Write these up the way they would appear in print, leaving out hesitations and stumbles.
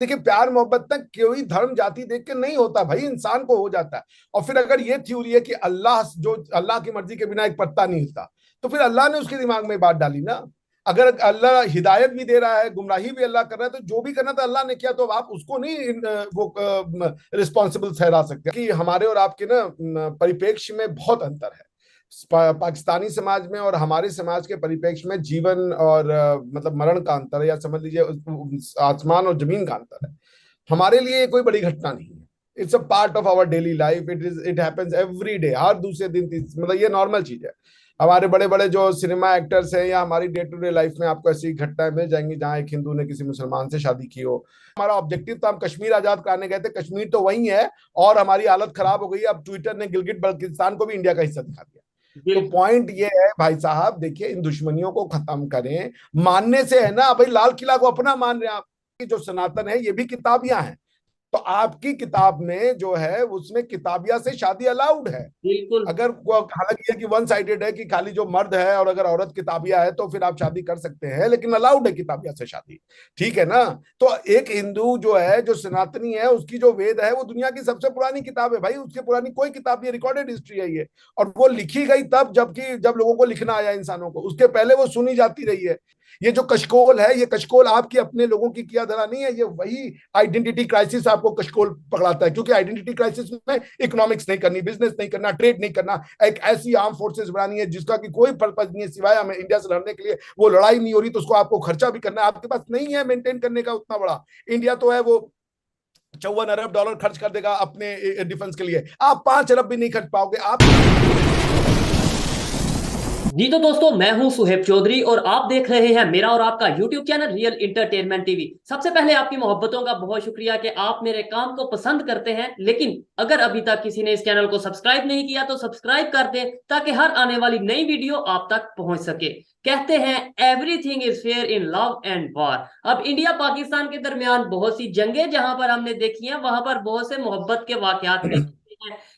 देखिए, प्यार मोहब्बत ना कोई धर्म जाति देख के नहीं होता भाई, इंसान को हो जाता है। और फिर अगर ये थ्योरी है कि अल्लाह की मर्जी के बिना एक पत्ता नहीं हिलता, तो फिर अल्लाह ने उसके दिमाग में बात डाली ना। अगर अल्लाह हिदायत भी दे रहा है, गुमराही भी अल्लाह कर रहा है, तो जो भी करना था अल्लाह ने किया, तो अब आप उसको नहीं वो रिस्पॉन्सिबल ठहरा सकते कि हमारे और आपके ना परिप्रेक्ष्य में बहुत अंतर है। पाकिस्तानी समाज में और हमारे समाज के परिप्रेक्ष्य में जीवन और मतलब मरण का अंतर है, या समझ लीजिए आसमान और जमीन का अंतर है। हमारे लिए ये कोई बड़ी घटना नहीं है। It's a part of our daily life. It happens every day, हर दूसरे दिन मतलब ये नॉर्मल चीज है। हमारे बड़े बड़े जो सिनेमा एक्टर्स हैं, या हमारी डे टू डे लाइफ में आपको ऐसी घटनाएं मिल जाएंगी जहां एक हिंदू ने किसी मुसलमान से शादी की हो। हमारा ऑब्जेक्टिव था, हम कश्मीर आजाद कराने गए थे, कश्मीर तो वही है, और हमारी हालत खराब हो गई। अब ट्विटर ने गिलगिट बल्तिस्तान को भी इंडिया का हिस्सा दिखा दिया। तो बिल्कुल। पॉइंट ये है भाई साहब, देखिए, इन दुश्मनियों को खत्म करें। मानने से है ना भाई, लाल किला को अपना मान रहे हैं आप। जो सनातन है ये भी किताबियां हैं, तो आपकी किताब में जो है उसमें किताबिया से शादी अलाउड है। बिल्कुल। अगर हालांकि ये कि वन साइडेड है कि खाली जो मर्द है, और अगर औरत किताबिया है तो फिर आप शादी कर सकते हैं, लेकिन अलाउड है किताबिया से शादी। ठीक है ना। तो एक हिंदू जो है, जो सनातनी है, उसकी जो वेद है वो दुनिया की सबसे पुरानी किताब है भाई। उसके पुरानी कोई किताब, ये रिकॉर्डेड हिस्ट्री है ये। और वो लिखी गई तब, जब लोगों को लिखना आया इंसानों को, उसके पहले वो सुनी जाती रही है। ये जो कशकोल है, ये कशकोल आपकी अपने लोगों की किया धरा नहीं है, ये वही आइडेंटिटी क्राइसिस आपको कशकोल पकड़ाता है। क्योंकि आइडेंटिटी क्राइसिस में इकोनॉमिक्स नहीं करनी, बिजनेस नहीं करना, ट्रेड नहीं करना, एक ऐसी आर्म फोर्सेस बनानी है जिसका कि कोई पर्पज नहीं है सिवाय हमें इंडिया से लड़ने के लिए। वो लड़ाई नहीं हो रही तो उसको आपको खर्चा भी करना है, आपके पास नहीं है मेंटेन करने का उतना बड़ा। इंडिया तो है वो 54 अरब डॉलर खर्च कर देगा अपने डिफेंस के लिए, आप 5 अरब भी नहीं खर्च पाओगे आप। जी तो दोस्तों, मैं हूं सुहेब चौधरी और आप देख रहे हैं मेरा और आपका YouTube channel real entertainment TV. सबसे पहले आपकी मोहब्बतों का बहुत शुक्रिया कि आप मेरे काम को पसंद करते हैं, लेकिन अगर अभी तक किसी ने इस चैनल को सब्सक्राइब नहीं किया तो सब्सक्राइब कर दें ताकि हर आने वाली नई वीडियो आप तक पहुंच सके। कहते हैं everything is fair in love and war. अब इंडिया पाकिस्तान के दरमियान बहुत सी जंगें जहां पर हमने देखी हैं, वहां पर बहुत से मोहब्बत के वाकयात भी हैं।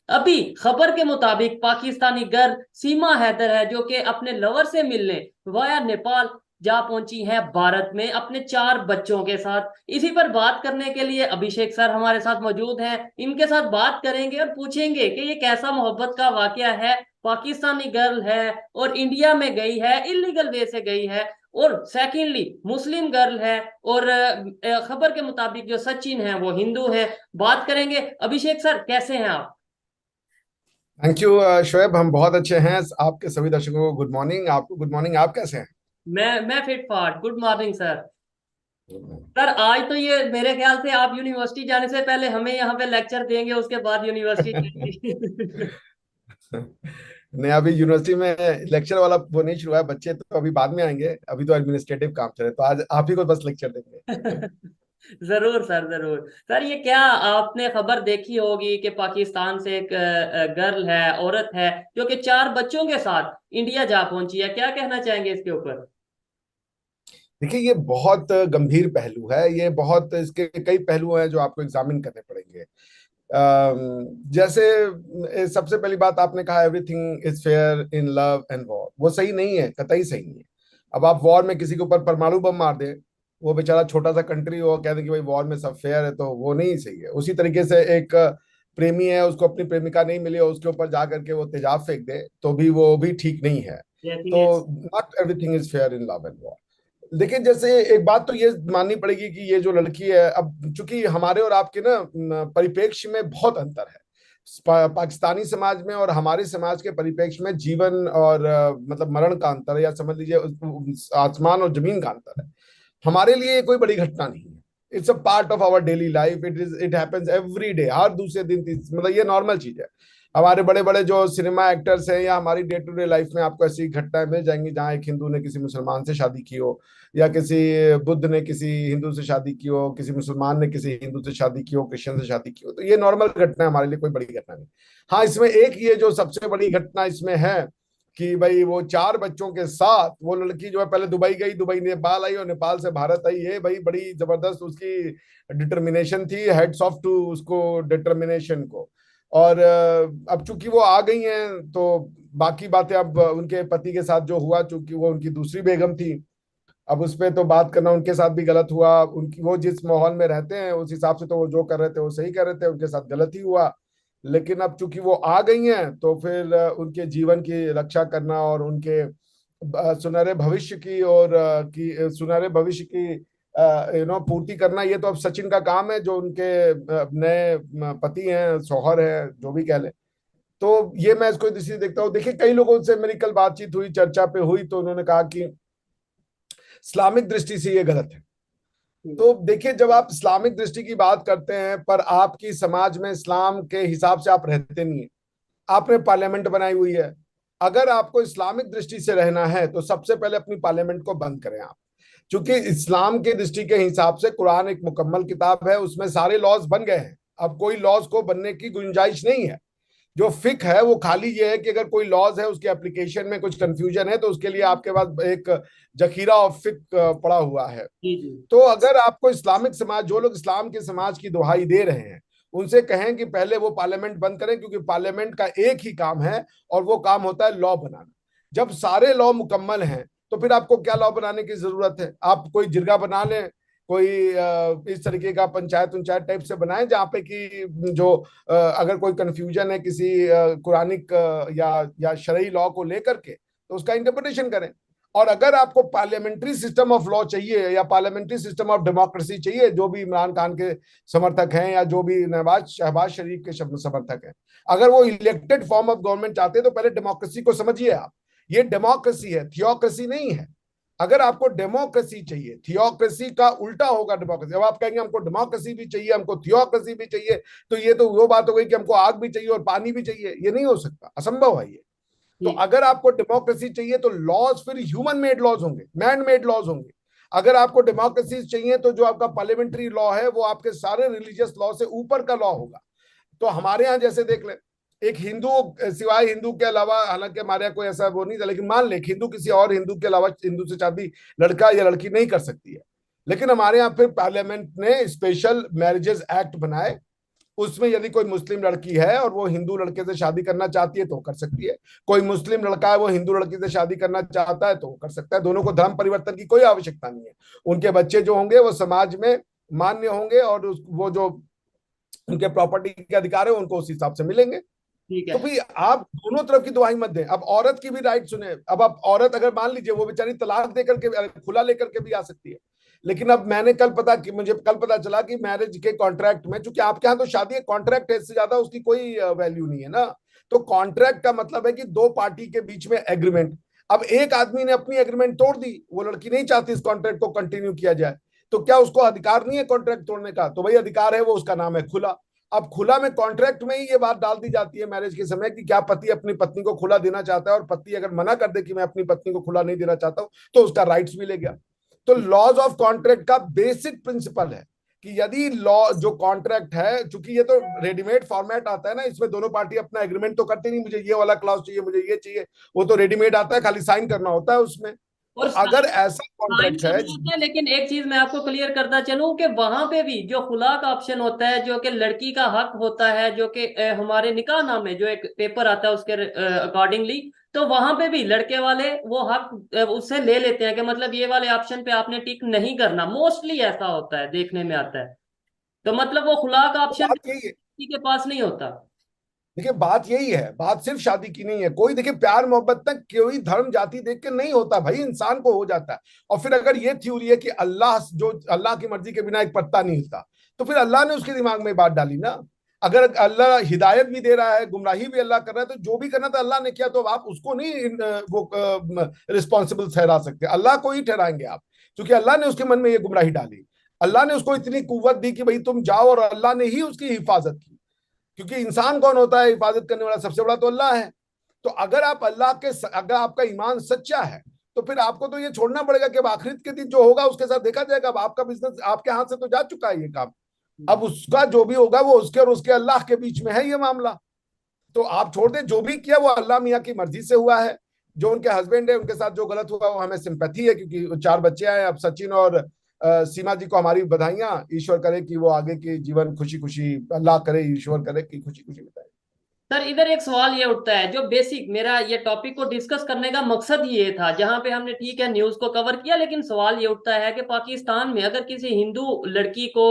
अभी खबर के मुताबिक पाकिस्तानी गर्ल सीमा हैदर है जो कि अपने लवर से मिलने वाया नेपाल जा पहुंची है भारत में अपने 4 बच्चों के साथ। इसी पर बात करने के लिए अभिषेक सर हमारे साथ मौजूद हैं। इनके साथ बात करेंगे और पूछेंगे कि ये कैसा मोहब्बत का वाकया है। पाकिस्तानी गर्ल है और इंडिया में गई है, इलीगल वे से गई है। और सेकेंडली मुस्लिम गर्ल है और खबर के मुताबिक जो सचिन है वो हिंदू है। बात करेंगे। अभिषेक सर, कैसे हैं आप? थैंक यू शोएब, हम बहुत अच्छे हैं। आपके सभी दर्शकों को गुड मॉर्निंग, आपको गुड मॉर्निंग। आप कैसे मैं फिट फाट। Good morning sir. हैं? सर आज तो ये मेरे ख्याल से आप यूनिवर्सिटी जाने से पहले हमें यहाँ पे लेक्चर देंगे, उसके बाद यूनिवर्सिटी जाएंगे। नहीं, अभी यूनिवर्सिटी में लेक्चर वाला वो नहीं शुरू है, बच्चे तो अभी बाद में आएंगे, अभी तो एडमिनिस्ट्रेटिव काम चल रहे, तो आज आप ही को बस लेक्चर देंगे। जरूर सर, जरूर सर। ये क्या आपने खबर देखी होगी कि पाकिस्तान से एक गर्ल है, औरत है, जो कि 4 बच्चों के साथ इंडिया जा पहुंची है। क्या कहना चाहेंगे इसके ऊपर? देखिए, ये बहुत गंभीर पहलू है, ये बहुत इसके कई पहलू हैं जो आपको एग्जामिन करने पड़ेंगे। जैसे सबसे पहली बात आपने कहा everything is fair in love and war, वो सही नहीं है, कतई सही नहीं है। अब आप वॉर में किसी के ऊपर परमाणु बम मार दें, वो बेचारा छोटा सा कंट्री हो, कह दे कि भाई वॉर में सब फेयर है, तो वो नहीं सही है। उसी तरीके से एक प्रेमी है, उसको अपनी प्रेमिका नहीं मिली और उसके ऊपर जा करके वो तेजाब फेंक दे, तो भी वो भी ठीक नहीं है। तो definite. Not everything is fair in love and war. देखिए, जैसे एक बात तो ये माननी पड़ेगी कि ये जो लड़की है, अब चूंकि हमारे और आपके ना परिप्रेक्ष्य में बहुत अंतर है। पाकिस्तानी समाज में और हमारे समाज के परिप्रेक्ष्य में जीवन और मतलब मरण का अंतर है, या समझ लीजिए आसमान और जमीन का अंतर है। हमारे लिए ये कोई बड़ी घटना नहीं है। It's a part of our daily life. It happens every day, हर दूसरे दिन मतलब ये नॉर्मल चीज है। हमारे बड़े बड़े जो सिनेमा एक्टर्स हैं, या हमारी डे टू डे लाइफ में आपको ऐसी घटनाएं मिल जाएंगी जहां एक हिंदू ने किसी मुसलमान से शादी की हो, या किसी बुद्ध ने किसी हिंदू से शादी की हो, किसी मुसलमान ने किसी हिंदू से शादी की हो, क्रिश्चियन से शादी की हो। तो ये नॉर्मल घटना है, हमारे लिए कोई बड़ी घटना नहीं। हाँ, इसमें एक ये जो सबसे बड़ी घटना इसमें है कि भाई वो 4 बच्चों के साथ वो लड़की जो है पहले दुबई गई, दुबई नेपाल आई और नेपाल से भारत आई। ये भाई बड़ी जबरदस्त उसकी डिटर्मिनेशन थी। हेड्स ऑफ टू उसको, डिटर्मिनेशन को। और अब चूंकि वो आ गई हैं, तो बाकी बातें अब उनके पति के साथ जो हुआ, चूंकि वो उनकी दूसरी बेगम थी, अब उस पे तो बात करना उनके साथ भी गलत हुआ, उनकी वो जिस माहौल में रहते हैं उस हिसाब से तो वो जो कर रहे थे वो सही कर रहे थे, उनके साथ गलत ही हुआ। लेकिन अब चूंकि वो आ गई हैं तो फिर उनके जीवन की रक्षा करना और उनके सुनहरे भविष्य की और सुनहरे भविष्य की पूर्ति करना, ये तो अब सचिन का काम है, जो उनके नए पति हैं, शौहर हैं, जो भी कह ले। तो ये मैं इसको इसी देखता हूँ। देखिए कई लोगों से मेरी कल बातचीत हुई, चर्चा पे हुई, तो उन्होंने कहा कि इस्लामिक दृष्टि से ये गलत है। तो देखिए जब आप इस्लामिक दृष्टि की बात करते हैं पर आपकी समाज में इस्लाम के हिसाब से आप रहते नहीं है, आपने पार्लियामेंट बनाई हुई है। अगर आपको इस्लामिक दृष्टि से रहना है तो सबसे पहले अपनी पार्लियामेंट को बंद करें आप। क्योंकि इस्लाम के दृष्टि के हिसाब से कुरान एक मुकम्मल किताब है, उसमें सारे लॉज बन गए हैं, अब कोई लॉज को बनने की गुंजाइश नहीं है। जो फिक है वो खाली ये है कि अगर कोई लॉज है उसके एप्लीकेशन में कुछ कंफ्यूजन है तो उसके लिए आपके पास एक जखीरा ऑफ फिक पड़ा हुआ है। जी जी। तो अगर आपको इस्लामिक समाज, जो लोग इस्लाम के समाज की दुहाई दे रहे हैं, उनसे कहें कि पहले वो पार्लियामेंट बंद करें, क्योंकि पार्लियामेंट का एक ही काम है और वो काम होता है लॉ बनाना। जब सारे लॉ मुकम्मल हैं तो फिर आपको क्या लॉ बनाने की जरूरत है? आप कोई जिरगा बना लें, कोई इस तरीके का पंचायत पंचायत टाइप से बनाएं जहाँ पे कि जो अगर कोई कंफ्यूजन है किसी कुरानिक या शरई लॉ को लेकर के, तो उसका इंटरप्रिटेशन करें। और अगर आपको पार्लियामेंट्री सिस्टम ऑफ लॉ चाहिए या पार्लियामेंट्री सिस्टम ऑफ डेमोक्रेसी चाहिए, जो भी इमरान खान के समर्थक हैं या जो भी नवाज शहबाज शरीफ के समर्थक हैं, अगर वो इलेक्टेड फॉर्म ऑफ गवर्नमेंट चाहते हैं तो पहले डेमोक्रेसी को समझिए आप। ये डेमोक्रेसी है, थियोक्रेसी नहीं है। अगर आपको डेमोक्रेसी चाहिए, थियोक्रेसी का उल्टा होगा डेमोक्रेसी। अब आप कहेंगे हमको डेमोक्रेसी भी चाहिए, हमको थियोक्रेसी भी चाहिए, तो ये तो वो बात हो गई कि हमको आग भी चाहिए और पानी भी चाहिए। ये नहीं हो सकता, असंभव है ये। तो जी अगर आपको डेमोक्रेसी चाहिए तो लॉज फिर ह्यूमन मेड लॉज होंगे, मैन मेड लॉज होंगे। अगर आपको डेमोक्रेसी चाहिए तो जो आपका पार्लियामेंट्री लॉ है वो आपके सारे रिलीजियस लॉ से ऊपर का लॉ होगा। तो हमारे यहाँ जैसे देख ले, एक हिंदू सिवाय हिंदू के अलावा, हालांकि हमारे यहाँ कोई ऐसा वो नहीं था, लेकिन मान ले हिंदू किसी और हिंदू के अलावा हिंदू से शादी लड़का या लड़की नहीं कर सकती है। लेकिन हमारे यहाँ फिर पार्लियामेंट ने स्पेशल मैरिजेस एक्ट बनाए, उसमें यदि कोई मुस्लिम लड़की है और वो हिंदू लड़के से शादी करना चाहती है तो कर सकती है, कोई मुस्लिम लड़का है वो हिंदू लड़की से शादी करना चाहता है तो वो कर सकता है। दोनों को धर्म परिवर्तन की कोई आवश्यकता नहीं है। उनके बच्चे जो होंगे वो समाज में मान्य होंगे और वो जो उनके प्रॉपर्टी के अधिकार है उनको उस हिसाब से मिलेंगे। ठीक तो है। भाई आप दोनों तरफ की दुहाई मत दें। अब औरत की भी राइट सुने। अब आप औरत अगर मान लीजिए वो बेचारी तलाक देकर के खुला लेकर के भी आ सकती है, लेकिन अब मैंने मुझे कल पता चला कि मैरिज के कॉन्ट्रैक्ट में, चूंकि आपके यहाँ तो शादी है, कॉन्ट्रैक्ट है, इससे ज्यादा उसकी कोई वैल्यू नहीं है ना। तो कॉन्ट्रैक्ट का मतलब है कि दो पार्टी के बीच में एग्रीमेंट। अब एक आदमी ने अपनी एग्रीमेंट तोड़ दी, वो लड़की नहीं चाहती इस कॉन्ट्रैक्ट को कंटिन्यू किया जाए, तो क्या उसको अधिकार नहीं है कॉन्ट्रैक्ट तोड़ने का? तो भाई अधिकार है, वो उसका नाम है खुला। अब खुला में कॉन्ट्रैक्ट में ही ये बात डाल दी जाती है मैरिज के समय कि क्या पति अपनी पत्नी को खुला देना चाहता है, और पति अगर मना कर दे कि मैं अपनी पत्नी को खुला नहीं देना चाहता हूं तो उसका राइट्स भी ले गया। तो लॉज ऑफ कॉन्ट्रैक्ट का बेसिक प्रिंसिपल है कि यदि लॉ जो कॉन्ट्रैक्ट है, चूंकि ये तो रेडीमेड फॉर्मेट आता है ना, इसमें दोनों पार्टी अपना एग्रीमेंट तो करती नहीं, मुझे ये वाला क्लाउज चाहिए, मुझे ये चाहिए, वो तो रेडीमेड आता है, खाली साइन करना होता है उसमें। तो और अगर ऐसा साइन कॉन्ट्रैक्ट है, करना होता है, लेकिन एक चीज मैं आपको क्लियर करता चलूं कि वहां पे भी जो खुला का ऑप्शन होता है, जो कि लड़की का हक होता है, जो कि हमारे निकाह नामे जो एक पेपर आता है उसके अकॉर्डिंगली, तो वहां पे भी लड़के वाले वो हक उससे ले लेते हैं कि मतलब ये वाले ऑप्शन पे आपने टिक नहीं करना। मोस्टली ऐसा होता है, देखने में आता है। तो मतलब वो खुला का तो ऑप्शन बात यही है। किसी के पास नहीं होता। देखिए बात यही है, बात सिर्फ शादी की नहीं है। कोई देखिए प्यार मोहब्बत तक कोई धर्म जाति देख के नहीं होता भाई, इंसान को हो जाता है। और फिर अगर ये थ्योरी है कि अल्लाह की मर्जी के बिना एक पत्ता नहीं हिलता, तो फिर अल्लाह ने उसके दिमाग में बात डाली ना। अगर अल्लाह हिदायत भी दे रहा है, गुमराही भी अल्लाह कर रहा है, तो जो भी करना था अल्लाह ने किया, तो आप उसको नहीं वो रिस्पॉन्सिबल ठहरा सकते, अल्लाह को ही ठहराएंगे आप, क्योंकि अल्लाह ने उसके मन में ये गुमराही डाली। अल्लाह ने उसको इतनी कुव्वत दी कि भाई तुम जाओ, और अल्लाह ने ही उसकी हिफाजत की। क्योंकि इंसान कौन होता है हिफाजत करने वाला? सबसे बड़ा तो अल्लाह है। तो अगर आपका ईमान सच्चा है तो फिर आपको तो ये छोड़ना पड़ेगा कि अब आखिरत के दिन जो होगा उसके साथ देखा जाएगा। अब आपका बिजनेस आपके हाथ से तो जा चुका है ये काम, अब उसका जो भी होगा वो उसके और उसके अल्लाह के बीच में है ये मामला। तो आप छोड़ दें, जो भी किया वो अल्लाह मियाँ की मर्जी से हुआ है। जो उनके हस्बैंड है उनके साथ जो गलत हुआ वो हमें सिंपैथी है, क्योंकि 4 बच्चे आए। अब सचिन और सीमा जी को हमारी बधाइयां। ईश्वर करे कि वो आगे की जीवन खुशी खुशी, अल्लाह करे ईश्वर करे कि खुशी खुशी बिताए। सर इधर एक सवाल ये उठता है, जो बेसिक मेरा ये टॉपिक को डिस्कस करने का मकसद ही ये था, जहां पे हमने ठीक है न्यूज को कवर किया, लेकिन सवाल ये उठता है कि पाकिस्तान में अगर किसी हिंदू लड़की को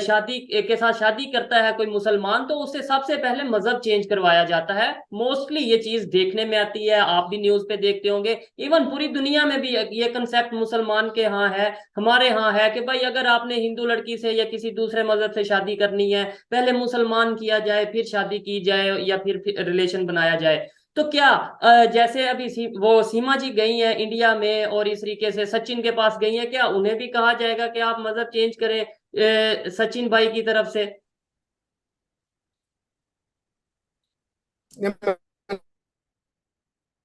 शादी के साथ शादी करता है कोई मुसलमान, तो उससे सबसे पहले मजहब चेंज करवाया जाता है। मोस्टली ये चीज देखने में आती है, आप भी न्यूज पे देखते होंगे। इवन पूरी दुनिया में भी ये कंसेप्ट मुसलमान के यहाँ है, हमारे यहाँ है कि भाई अगर आपने हिंदू लड़की से या किसी दूसरे मजहब से शादी करनी है, पहले मुसलमान किया जाए, फिर शादी की जाए या फिर रिलेशन बनाया जाए। तो क्या जैसे अभी वो सीमा जी गई हैं इंडिया में और इस तरीके से सचिन के पास गई हैं, क्या उन्हें भी कहा जाएगा कि आप मजहब चेंज करें सचिन भाई की तरफ से?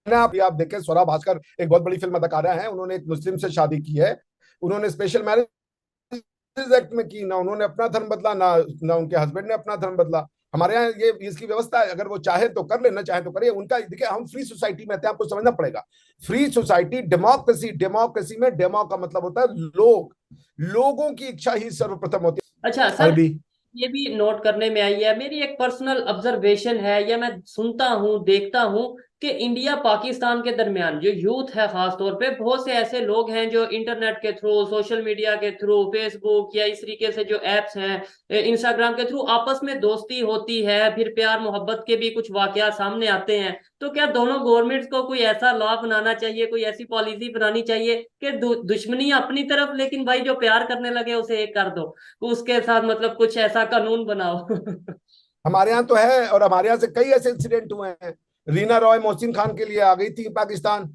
आप देखें, स्वरा भास्कर एक बहुत बड़ी फिल्म अदाकारा है, उन्होंने एक मुस्लिम से शादी की है। उन्होंने स्पेशल मैरिज एक्ट में की, ना उन्होंने अपना धर्म बदला, ना उनके हस्बैंड ने अपना धर्म बदला। हमारे यहाँ ये इसकी व्यवस्था है, अगर वो चाहे तो कर ले, ना चाहे तो करे उनका। देखिए, हम फ्री सोसाइटी में रहते हैं, आपको समझना पड़ेगा। फ्री सोसाइटी, डेमोक्रेसी, डेमोक्रेसी में डेमो का मतलब होता है लोग, लोगों की इच्छा ही सर्वप्रथम होती अच्छा है। सर, भी ये भी नोट करने में आई है, मेरी एक पर्सनल ऑब्जर्वेशन है, या मैं सुनता हूँ देखता हूँ कि इंडिया पाकिस्तान के दरमियान जो यूथ है, खास तौर पे बहुत से ऐसे लोग हैं जो इंटरनेट के थ्रू, सोशल मीडिया के थ्रू, फेसबुक या इस तरीके से जो एप्स हैं, इंस्टाग्राम के थ्रू आपस में दोस्ती होती है, फिर प्यार मोहब्बत के भी कुछ वाकया सामने आते हैं। तो क्या दोनों गवर्नमेंट्स को कोई ऐसा लॉ बनाना चाहिए, कोई ऐसी पॉलिसी बनानी चाहिए कि दुश्मनी अपनी तरफ, लेकिन भाई जो प्यार करने लगे उसे एक कर दो, उसके साथ मतलब कुछ ऐसा कानून बनाओ? हमारे यहाँ तो है, और हमारे यहाँ से कई ऐसे इंसिडेंट हुए हैं। रीना रॉय मोहसिन खान के लिए आ गई थी पाकिस्तान।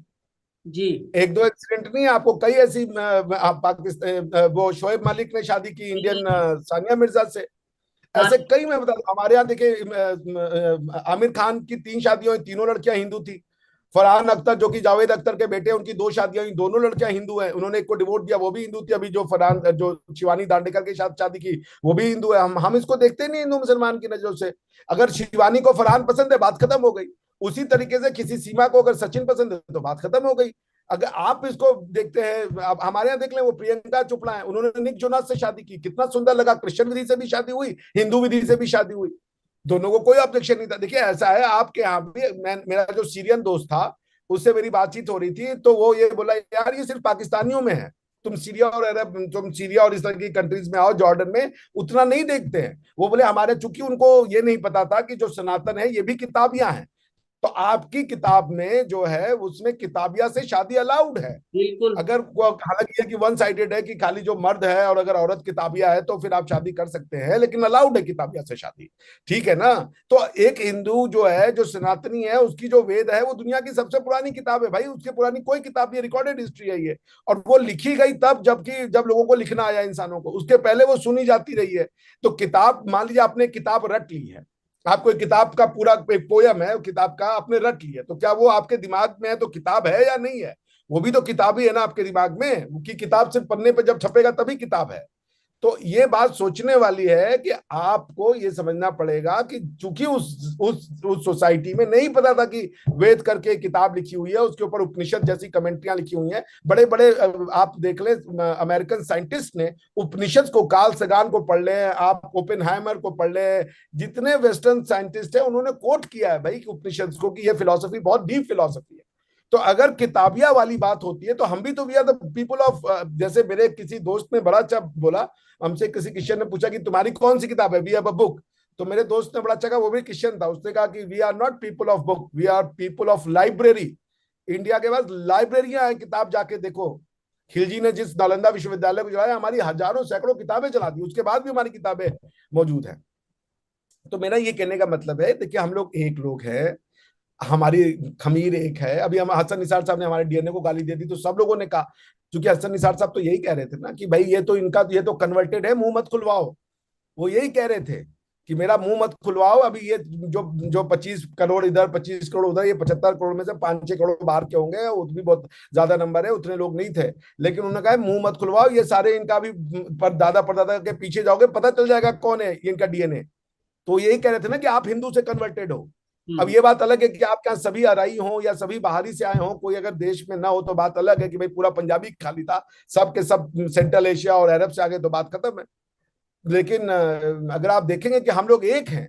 जी। एक दो एक्सीडेंट नहीं, आपको कई ऐसी पाकिस्तान, वो शोएब मालिक ने शादी की इंडियन सानिया मिर्जा से। हाँ। ऐसे कई, मैं बता दूं, हमारे यहाँ देखिए, आमिर खान की 3 शादियां हुई, तीनों लड़कियां हिंदू थी। फरहान अख्तर जो कि जावेद अख्तर के बेटे, उनकी 2 शादियां हुई, दोनों लड़कियां हिंदू हैं। उन्होंने एक को डिवोर्स दिया, वो भी हिंदू थी। अभी जो फरहान, जो शिवानी दांडेकर के साथ शादी की, वो भी हिंदू है। हम इसको देखते नहीं हिंदू मुसलमान की नजरों से। अगर शिवानी को फरहान पसंद है, बात खत्म हो गई। उसी तरीके से किसी सीमा को अगर सचिन पसंद है, तो बात खत्म हो गई। अगर आप इसको देखते हैं, आप हमारे यहाँ देख लें, वो प्रियंका चोपड़ा है, उन्होंने निक जोनास से शादी की, कितना सुंदर लगा। क्रिश्चियन विधि से भी शादी हुई, हिंदू विधि से भी शादी हुई, दोनों को कोई ऑब्जेक्शन नहीं था। देखिए, ऐसा है, आपके यहाँ भी मेरा जो सीरियन दोस्त था, उससे मेरी बातचीत हो रही थी, तो वो ये बोला, यार ये सिर्फ पाकिस्तानियों में है, तुम सीरिया और इस तरह की कंट्रीज में आओ, जॉर्डन में उतना नहीं देखते हैं। वो बोले हमारे, चूंकि उनको ये नहीं पता था कि जो सनातन है ये भी किताबियां हैं। तो आपकी किताब में जो है, उसमें किताबिया से शादी अलाउड है। बिल्कुल। अगर हालांकि ये कि वन साइडेड है, कि खाली जो मर्द है और अगर औरत किताबिया है तो फिर आप शादी कर सकते हैं, लेकिन अलाउड है किताबिया से शादी। ठीक है ना? तो एक हिंदू जो है, जो सनातनी है, उसकी जो वेद है वो दुनिया की सबसे पुरानी किताब है भाई। उसके पुरानी कोई किताब नहीं, रिकॉर्डेड हिस्ट्री है ये। और वो लिखी गई तब, जबकि जब लोगों को लिखना आया इंसानों को, उसके पहले वो सुनी जाती रही है। तो किताब, मान लीजिए आपने किताब रट ली है, आपको एक किताब का पूरा एक पोयम है, किताब का आपने रट लिया, तो क्या वो आपके दिमाग में है तो किताब है या नहीं है? वो भी तो किताब ही है ना आपके दिमाग में, कि किताब सिर्फ पन्ने पे जब छपेगा तभी किताब है। तो ये बात सोचने वाली है कि आपको ये समझना पड़ेगा कि चूंकि उस सोसाइटी में नहीं पता था कि वेद करके एक किताब लिखी हुई है, उसके ऊपर उपनिषद जैसी कमेंट्रियां लिखी हुई हैं। बड़े बड़े, आप देख ले, अमेरिकन साइंटिस्ट ने उपनिषद को, कार्ल सगान को पढ़ ले, आप ओपेनहाइमर को पढ़ ले, जितने वेस्टर्न साइंटिस्ट है उन्होंने कोट किया है भाई कि उपनिषद को, कि ये फिलॉसफी बहुत डीप फिलॉसफी है। तो अगर किताबिया वाली बात होती है, तो हम भी तो, we are the people of, जैसे मेरे किसी दोस्त ने बड़ा अच्छा बोला, हमसे किसी क्रिश्चियन ने पूछा कि तुम्हारी कौन सी किताब है, वी हैव अ बुक। तो मेरे दोस्त ने बड़ा अच्छा कहा, वो भी क्रिश्चियन था, उसने कहा कि we are not people of book, we are people of library. India के पास लाइब्रेरियां हैं, किताब जाके देखो। खिलजी ने जिस नालंदा विश्वविद्यालय को जलाया, हमारी हजारों सैकड़ों किताबें जला दी, उसके बाद भी हमारी किताबें मौजूद हैं। तो मेरा ये कहने का मतलब है, देखिए हम लोग एक लोग हैं, हमारी खमीर एक है। अभी हम हसन निसार साहब ने हमारे डीएनए को गाली दे दी, तो सब लोगों ने कहा, क्योंकि हसन निसार साहब तो यही कह रहे थे ना कि भाई ये तो इनका, ये तो कन्वर्टेड है, मुंह मत खुलवाओ। वो यही कह रहे थे कि मेरा मुंह मत खुलवाओ। अभी ये जो जो 25 करोड़ इधर, 25 करोड़ उधर, ये 75 करोड़ में से 5-6 करोड़ बाहर के होंगे, वो भी बहुत ज्यादा नंबर है, उतने लोग नहीं थे। लेकिन उन्होंने कहा मुंह मत खुलवाओ, ये सारे इनका भी पर दादा परदादा के पीछे जाओगे, पता चल जाएगा कौन है इनका डीएनए। तो यही कह रहे थे ना कि आप हिंदू से कन्वर्टेड हो। अब ये बात अलग है कि आप क्या सभी अराई हो या सभी बाहरी से आए हो, कोई अगर देश में ना हो तो बात अलग है कि भाई पूरा पंजाबी खाली था, सब के सब सेंट्रल एशिया और अरब से आ गए तो बात खत्म है। लेकिन अगर आप देखेंगे कि हम लोग एक हैं,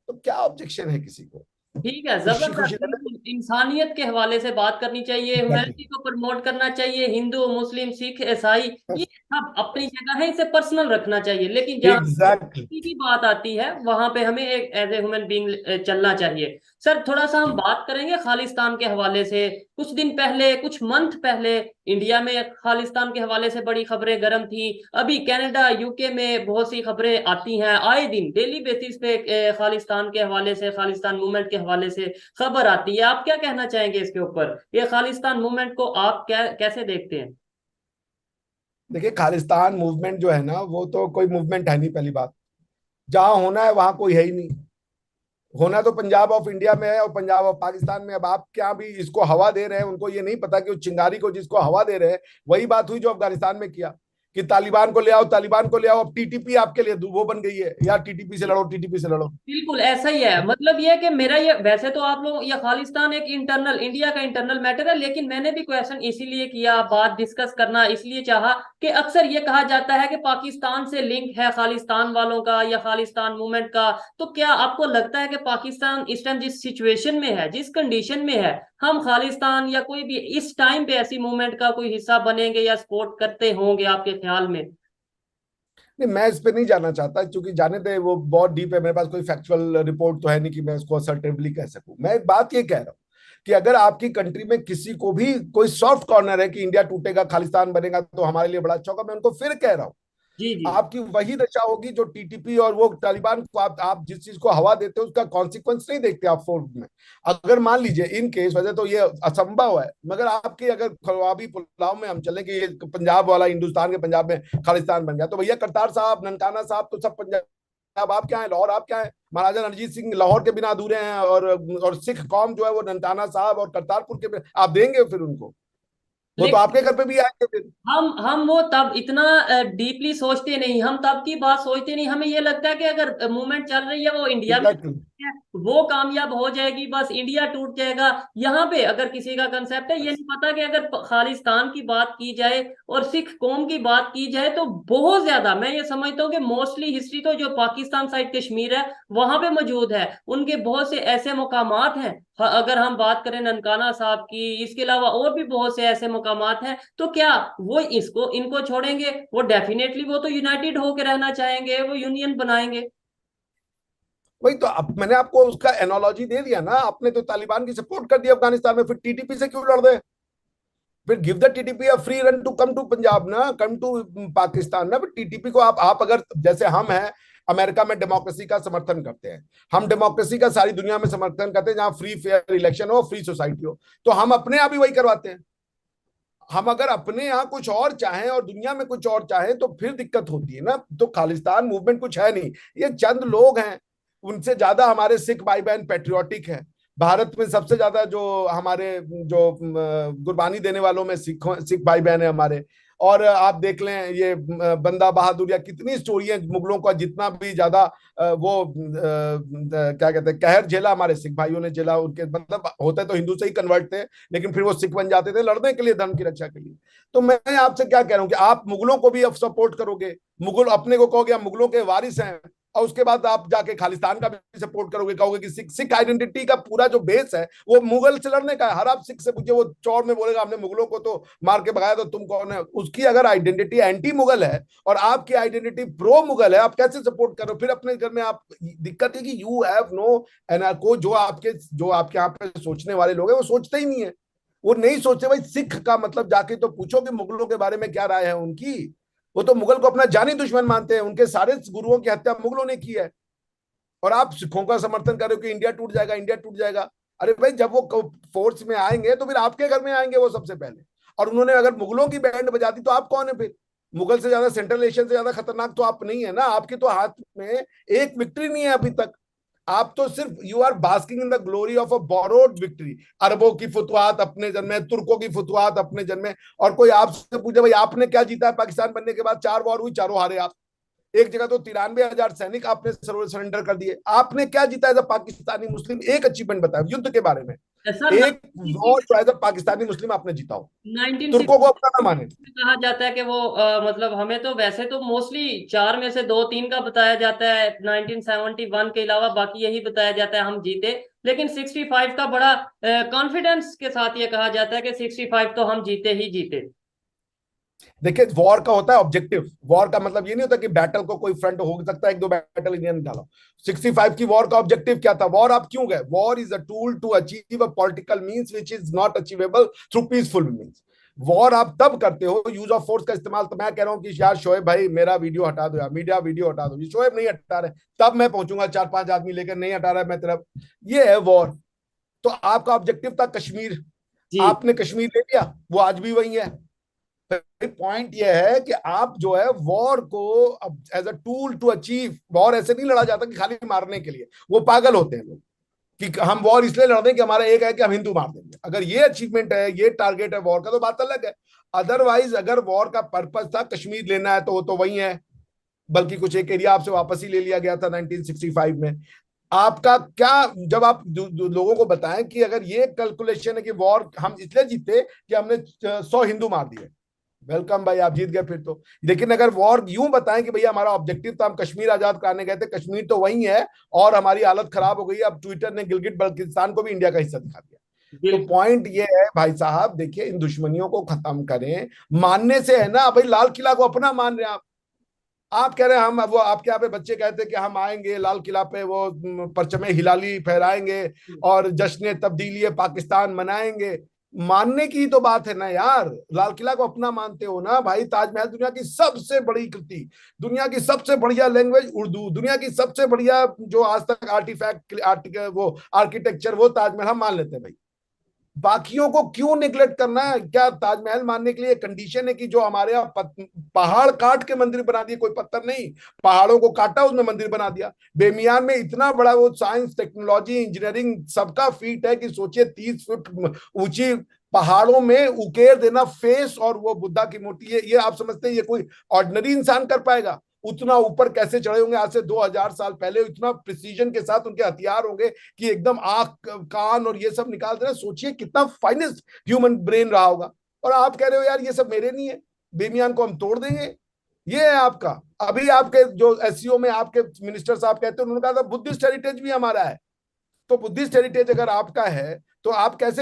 तो क्या ऑब्जेक्शन है किसी को? ठीक है, खुशी जबरदस्त। खुशी रहना। बिल्कुल इंसानियत के हवाले से बात करनी चाहिए, ह्यूमैनिटी एग्जैक्टली। को प्रमोट करना चाहिए। हिंदू, मुस्लिम, सिख, ईसाई, ये सब अपनी जगह है, इसे पर्सनल रखना चाहिए। लेकिन जहाँ एग्जैक्टली। की बात आती है वहां पे हमें एक एज ए ह्यूमन बीइंग चलना चाहिए। सर थोड़ा सा हम बात करेंगे खालिस्तान के हवाले से। कुछ दिन पहले, कुछ मंथ पहले इंडिया में खालिस्तान के हवाले से बड़ी खबरें गर्म थी। अभी कनाडा, यूके में बहुत सी खबरें आती हैं, आए दिन डेली बेसिस पे खालिस्तान के हवाले से, खालिस्तान मूवमेंट के हवाले से खबर आती है। आप क्या कहना चाहेंगे इसके ऊपर? ये खालिस्तान मूवमेंट को आप कैसे देखते हैं? देखिए, खालिस्तान मूवमेंट जो है ना, वो तो कोई मूवमेंट है नहीं, पहली बात। जहां होना है वहां कोई है ही नहीं। होना तो पंजाब ऑफ इंडिया में है और पंजाब ऑफ पाकिस्तान में। अब आप क्या भी इसको हवा दे रहे हैं, उनको ये नहीं पता कि उस चिंगारी को जिसको हवा दे रहे हैं, वही बात हुई जो अफगानिस्तान में किया कि तालिबान को ले आओ, तालिबान को ले आओ। अब टीटीपी आपके लिए वो बन गई है यार, टीटीपी से लड़ो, टीटीपी से लड़ो। बिल्कुल ऐसा ही है। मतलब ये है कि मेरा ये, वैसे तो आप लोग, ये खालिस्तान एक इंटरनल, इंडिया का इंटरनल मैटर है, लेकिन मैंने भी क्वेश्चन इसीलिए किया, बात डिस्कस करना इसलिए चाहा कि अक्सर ये कहा जाता है कि पाकिस्तान से लिंक है खालिस्तान वालों का या खालिस्तान मूवमेंट का। तो क्या आपको लगता है कि पाकिस्तान इस टाइम जिस सिचुएशन में है, जिस कंडीशन में है, हम खालिस्तान या कोई भी इस टाइम पे ऐसी मूवमेंट का कोई हिस्सा बनेंगे या सपोर्ट करते होंगे आपके ख्याल में? नहीं, मैं इस पे नहीं जाना चाहता, क्योंकि जाने दे, वो बहुत डीप है। मेरे पास कोई फैक्चुअल रिपोर्ट तो है नहीं कि मैं इसको असर्टिवली कह सकूं। मैं एक बात ये कह रहा हूं कि अगर आपकी कंट्री में किसी को भी कोई सॉफ्ट कॉर्नर है कि इंडिया टूटेगा, खालिस्तान बनेगा, तो हमारे लिए बड़ा अच्छा होगा। मैं उनको फिर कह रहा हूं, जी जी। आपकी वही दशा होगी जो टीटीपी और वो तालिबान को, आप जिस चीज को हवा देते हो उसका कॉन्सिक्वेंस नहीं देखते आप फोर्स में। अगर मान लीजिए इन केस, वजह तो ये असंभव है, मगर आपके अगर खवाबी पुलाव में हम चलें कि ये पंजाब वाला हिंदुस्तान के पंजाब में खालिस्तान बन गया, तो भैया करतार साहब, ननकाना साहब, तो सब पंजाब आप क्या है, लाहौर आप क्या है। महाराजा रणजीत सिंह लाहौर के बिना अधूरे हैं, और सिख कौम जो है वो ननकाना साहब और करतारपुर के बिना। आप देंगे फिर उनको? वो तो आपके लेकिन घर पे भी आएंगे फिर। हम वो तब इतना डीपली सोचते नहीं, हम तब की बात सोचते नहीं। हमें ये लगता है कि अगर मूवमेंट चल रही है वो इंडिया में एग्जैक्टली। है, वो कामयाब हो जाएगी, बस इंडिया टूट जाएगा। यहाँ पे अगर किसी का कंसेप्ट है, ये नहीं पता कि अगर खालिस्तान की बात की जाए और सिख कौम की बात की जाए तो बहुत ज्यादा, मैं ये समझता हूँ कि मोस्टली हिस्ट्री तो जो पाकिस्तान साइड कश्मीर है वहां पे मौजूद है। उनके बहुत से ऐसे मुकामात हैं, अगर हम बात करें ननकाना साहब की, इसके अलावा और भी बहुत से ऐसे मुकामात हैं। तो क्या वो इसको इनको छोड़ेंगे? वो डेफिनेटली वो तो यूनाइटेड होकर रहना चाहेंगे, वो यूनियन बनाएंगे। वही तो, अब मैंने आपको उसका एनोलॉजी दे दिया ना। आपने तो तालिबान की सपोर्ट कर दी अफगानिस्तान में, फिर टीटीपी से क्यों लड़ रहे? फिर give the TTP a free run to come to Punjab ना, कम टू पाकिस्तान ना। टीटीपी को आप अगर, जैसे हम हैं अमेरिका में, डेमोक्रेसी का समर्थन करते हैं। हम डेमोक्रेसी का सारी दुनिया में समर्थन करते हैं, जहां फ्री फेयर इलेक्शन हो, फ्री सोसाइटी हो। तो हम अपने यहाँ भी वही करवाते हैं। हम अगर अपने यहाँ कुछ और चाहें और दुनिया में कुछ और चाहें तो फिर दिक्कत होती है ना। तो खालिस्तान मूवमेंट कुछ है नहीं, ये चंद लोग हैं। उनसे ज्यादा हमारे सिख भाई बहन पेट्रियोटिक है। भारत में सबसे ज्यादा जो हमारे, जो कुर्बानी देने वालों में सिख भाई बहन है हमारे। और आप देख लें ये बंदा बहादुर या कितनी स्टोरियां, मुगलों का जितना भी ज्यादा वो क्या कहते हैं, कहर झेला हमारे सिख भाइयों ने झेला। उनके मतलब होते तो हिंदू से ही कन्वर्ट थे, लेकिन फिर वो सिख बन जाते थे लड़ने के लिए, धर्म की रक्षा के लिए। तो मैं आपसे क्या कह रहा हूँ कि आप मुगलों को भी अब सपोर्ट करोगे, मुगल अपने को कहोगे हम मुगलों के वारिस हैं, और उसके बाद आप जाके खालिस्तान का भी सपोर्ट करोगे, कहोगे कि सिख सिख आइडेंटिटी का पूरा जो बेस है वो मुगल से लड़ने का है। हर आप सिख से पूछिए, वो चौड़ में बोलेगा हमने मुगलों को तो मार के भगाया, तो तुम कौन है? उसकी अगर आइडेंटिटी एंटी मुगल है और आपकी आइडेंटिटी प्रो मुगल है, आप कैसे सपोर्ट करो? फिर अपने घर में आप, दिक्कत है कि यू हैव नो एनआरको। जो आपके यहाँ पे सोचने वाले लोग हैं वो सोचते ही नहीं है। वो नहीं सोचते भाई, सिख का मतलब जाके तो पूछो कि मुगलों के बारे में क्या राय है उनकी। वो तो मुगल को अपना जानी दुश्मन मानते हैं, उनके सारे गुरुओं की हत्या मुगलों ने की है। और आप सिखों का समर्थन कर रहे हो कि इंडिया टूट जाएगा, इंडिया टूट जाएगा। अरे भाई, जब वो फोर्स में आएंगे तो फिर आपके घर में आएंगे वो सबसे पहले। और उन्होंने अगर मुगलों की बैंड बजा दी तो आप कौन है फिर? मुगल से ज्यादा, सेंट्रल एशियन से ज्यादा खतरनाक तो आप नहीं है ना। आपके तो हाथ में एक विक्ट्री नहीं है अभी तक। आप तो सिर्फ you are basking in the glory of a borrowed victory. अरबों की फुतवात अपने जन्मे, तुर्कों की फुतवात अपने जन्मे। और कोई आपसे पूछे भाई आपने क्या जीता है पाकिस्तान बनने के बाद? 4 वॉर हुई, चारों हारे आप। एक जगह तो 93,000 सैनिक आपने सरेंडर कर दिए। आपने क्या जीता एज अ पाकिस्तानी मुस्लिम? एक अचीवमेंट बताया युद्ध के बारे में, सर एक वॉर जो एज अ पाकिस्तानी मुस्लिम आपने जीता हो, नाइनटीन तुर्कों को अपना ना माने। कहा जाता है कि वो मतलब हमें तो वैसे तो मोस्टली चार में से दो तीन का बताया जाता है, 1971 के अलावा बाकी यही बताया जाता है हम जीते। लेकिन 65 का बड़ा कॉन्फिडेंस के साथ ये कहा जाता है कि 65 तो हम जीते ही जीते। देखिए वॉर का होता है ऑब्जेक्टिव, वॉर का मतलब ये नहीं होता कि बैटल को कोई फ्रंट हो सकता है, एक दो बैटल इंडिया ने डाला। 65 की वॉर का ऑब्जेक्टिव क्या था? वॉर आप क्यों गए? War is a tool to achieve a political means which is not achievable through peaceful means. War आप तब करते हो यूज ऑफ फोर्स का इस्तेमाल। तो मैं कह रहा हूं कि यार शोएब भाई मेरा वीडियो हटा दो, यार मीडिया वीडियो हटा दो, ये शोएब नहीं हटा रहे, तब मैं पहुंचूंगा 4-5 आदमी लेकर, नहीं हटा रहा है मैं तेरा, ये है वॉर। तो आपका ऑब्जेक्टिव था कश्मीर, जी आपने कश्मीर ले लिया, वो आज भी वही है। पॉइंट यह है कि आप जो है वॉर को as a tool to achieve, war ऐसे नहीं लड़ा जाता कि खाली मारने के लिए, वो पागल होते हैं लोग कि हम वॉर इसलिए लड़ रहे हैं कि हमारा एक है कि हम हिंदू मार देंगे। अगर ये अचीवमेंट है, ये टारगेट है वॉर का, तो बात अलग है। अदरवाइज अगर वॉर का पर्पस था कश्मीर लेना है तो वो तो वही है, बल्कि कुछ एक एरिया आपसे वापस ही ले लिया गया था 1965 में। आपका क्या, जब आप लोगों को बताएं कि अगर ये कैलकुलेशन है कि वॉर हम इसलिए जीते कि हमने 100 हिंदू मार दिए, वेलकम भाई आप जीत गए फिर तो। लेकिन अगर वॉर यूं बताएं कि भैया हमारा ऑब्जेक्टिव था हम कश्मीर आजाद कराने गए थे, कश्मीर तो वही है और हमारी हालत खराब हो गई, अब ट्विटर ने गिलगिट बल्तिस्तान को भी इंडिया का हिस्सा दिखा दिया। तो बिल्कुल। पॉइंट ये है भाई साहब, देखिए इन दुश्मनियों को खत्म करें। मानने से है ना भाई, लाल किला को अपना मान रहे हैं आप कह रहे हैं हम, वो आपके यहाँ पे बच्चे कहते हैं कि हम आएंगे लाल किला पे, वो परचमे हिलाली फहराएंगे और जश्न तब्दीली पाकिस्तान मनाएंगे। मानने की तो बात है ना यार, लाल किला को अपना मानते हो ना भाई। ताजमहल दुनिया की सबसे बड़ी कृति, दुनिया की सबसे बढ़िया लैंग्वेज उर्दू, दुनिया की सबसे बढ़िया जो आज तक वो आर्किटेक्चर, वो ताजमहल हम मान लेते हैं भाई। बाकियों को क्यों निगलेक्ट करना है? क्या ताजमहल मानने के लिए कंडीशन है कि जो हमारे यहाँ पहाड़ काट के मंदिर बना दिए, कोई पत्थर नहीं, पहाड़ों को काटा उसमें मंदिर बना दिया। बेमियान में इतना बड़ा वो साइंस टेक्नोलॉजी इंजीनियरिंग सबका फीट है कि सोचिए 30 फुट ऊंची पहाड़ों में उकेर देना फेस और वो बुद्धा की मूर्ति, ये आप समझते हैं ये कोई ऑर्डिनरी इंसान कर पाएगा? उतना ऊपर कैसे चढ़े होंगे आज से 2000 साल पहले, इतना प्रिसीजन के साथ उनके हथियार होंगे कि एकदम आंख कान और ये सब निकाल देना। सोचिए कितना फाइनेस्ट ह्यूमन ब्रेन रहा होगा। और आप कह रहे हो यार ये सब मेरे नहीं है, बेमियान को हम तोड़ देंगे। ये है आपका। अभी आपके जो एससीओ में आपके मिनिस्टर साहब कहते हैं, उन्होंने कहा था बुद्धिस्ट हेरिटेज भी हमारा है। तो बुद्धिस्ट हेरिटेज अगर आपका है तो आप कैसे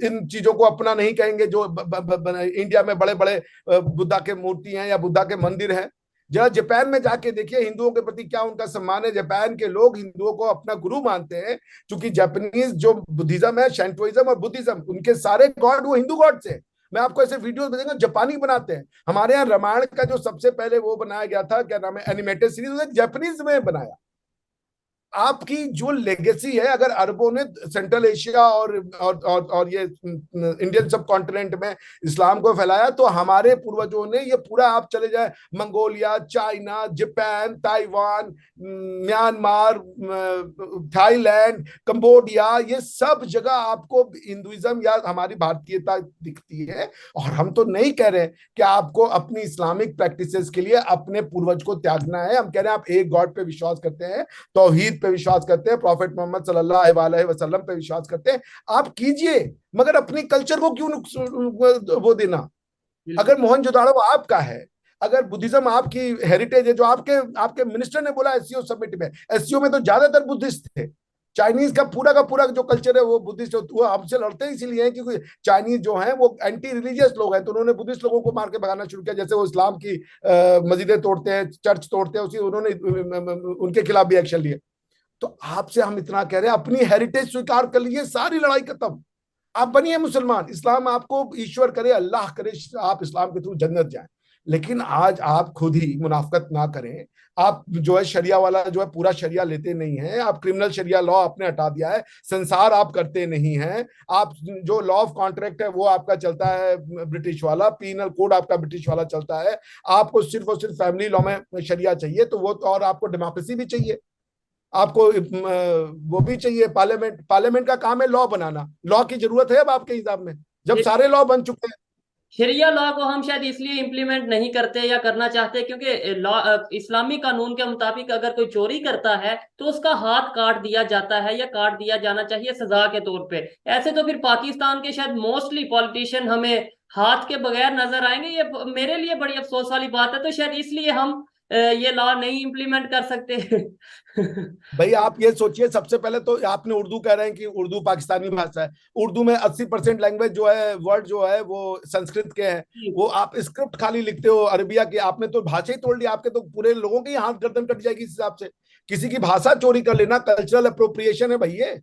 इन चीजों को अपना नहीं कहेंगे जो इंडिया में बड़े बड़े बुद्धा के मूर्ति हैं या बुद्धा के मंदिर हैं। जरा जापान में जाके देखिए हिंदुओं के प्रति क्या उनका सम्मान है। जापान के लोग हिंदुओं को अपना गुरु मानते हैं, क्योंकि जापानीज जो बुद्धिज्म है, शैंटोइज्म और बुद्धिज्म, उनके सारे गॉड वो हिंदू गॉड से। मैं आपको ऐसे वीडियोस भेजूंगा, जापानी बनाते हैं। हमारे यहाँ रामायण का जो सबसे पहले वो बनाया गया था, क्या नाम है, एनिमेटेड सीरीज, जापानीज में बनाया। आपकी जो लेगेसी है, अगर अरबों ने सेंट्रल एशिया और ये इंडियन सब कॉन्टिनेंट में इस्लाम को फैलाया, तो हमारे पूर्वजों ने ये पूरा, आप चले जाए Mongolia, China, Japan, Taiwan, Myanmar, Thailand, Cambodia, ये सब जगह आपको हिंदुइज्म या हमारी भारतीयता दिखती है। और हम तो नहीं कह रहे कि आपको अपनी इस्लामिक प्रैक्टिसेस के लिए अपने पूर्वज को त्यागना है। हम कह रहे हैं आप एक गॉड पे विश्वास करते हैं, तौहीद पे विश्वास करते हैं, प्रॉफिट मोहम्मद सल्लल्लाहु अलैहि वसल्लम पे विश्वास करते हैं, आप कीजिए। मगर अपनी कल्चर को क्यों वो देना? बिल्कुल। अगर मोहनजोदाड़ो आपका है, अगर बुद्धिज्म आपकी हेरिटेज है, जो आपके आपके मिनिस्टर ने बोला एससीओ समिट में, एससीओ में तो ज्यादातर बुद्धिस्ट थे। चाइनीज का पूरा जो कल्चर है वो बुद्धिस्ट, वो हमसे लड़ते ही इसीलिए हैं क्योंकि चाइनीज जो हैं वो एंटी रिलीजियस लोग हैं, तो उन्होंने बुद्धिस्ट लोगों को मार के भगाना शुरू किया। जैसे वो इस्लाम की मस्जिदें तोड़ते हैं, चर्च तोड़ते हैं, उसी उन्होंने उनके खिलाफ भी एक्शन लिए। तो आपसे हम इतना कह रहे हैं, अपनी हेरिटेज स्वीकार कर लीजिए, सारी लड़ाई खत्म। आप बनिए मुसलमान, इस्लाम आपको ईश्वर करे, अल्लाह करे, आप इस्लाम के थ्रू जन्नत जाएं। लेकिन आज आप खुद ही मुनाफकत ना करें। आप जो है शरिया वाला जो है पूरा शरिया लेते नहीं है, आप क्रिमिनल शरिया लॉ आपने हटा दिया है, संसार आप करते नहीं हैं। आप जो लॉ ऑफ कॉन्ट्रैक्ट है वो आपका चलता है ब्रिटिश वाला, पीनल कोड आपका ब्रिटिश वाला चलता है। आपको सिर्फ और सिर्फ फैमिली लॉ में शरिया चाहिए, तो वो, और आपको डेमोक्रेसी भी चाहिए, आपको वो भी चाहिए। पार्लियामेंट का काम है लॉ बनाना। लॉ की जरूरत है अब आपके हिसाब में, जब ये सारे लॉ बन चुके हैं। शरिया लॉ को हम शायद इसलिए इम्प्लीमेंट नहीं करते या करना चाहते क्योंकि लॉ इस्लामी कानून के मुताबिक अगर कोई चोरी करता है तो उसका हाथ काट दिया जाता है या काट दिया जाना चाहिए सजा के तौर पे। ऐसे तो फिर पाकिस्तान के शायद मोस्टली पॉलिटिशियन हमें हाथ के बगैर नजर आएंगे। ये मेरे लिए बड़ी अफसोस वाली बात है, तो शायद इसलिए हम ये लॉ नहीं इम्प्लीमेंट कर सकते। भाई आप ये सोचिए, सबसे पहले तो आपने उर्दू कह रहे हैं कि उर्दू पाकिस्तानी भाषा है। उर्दू में 80% लैंग्वेज जो है, वर्ड जो है वो संस्कृत के हैं। वो आप स्क्रिप्ट खाली लिखते हो अरबिया की, आपने तो भाषा ही तोड़ ली। आपके तो पूरे लोगों की हाथ गर्दन कट जाएगी इस हिसाब से। किसी की भाषा चोरी कर लेना कल्चरल अप्रोप्रिएशन है भैया।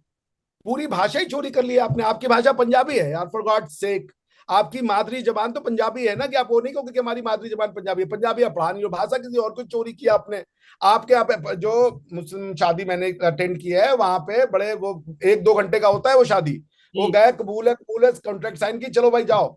पूरी भाषा ही चोरी कर ली आपने। आपकी भाषा पंजाबी है यार, फॉर गॉड सेक। आपकी मादरी जबान तो पंजाबी है ना, कि आप वो नहीं कहोगे कि हमारी मादरी जबान पंजाबी है। पंजाबी आप पढ़ा नहीं हो, भाषा किसी और को चोरी किया आपने। आपके यहाँ पे जो मुस्लिम शादी मैंने अटेंड किया है, वहां पे बड़े वो 1-2 घंटे का होता है वो शादी। वो जी गए, कबूल है, कॉन्ट्रैक्ट साइन की, चलो भाई जाओ।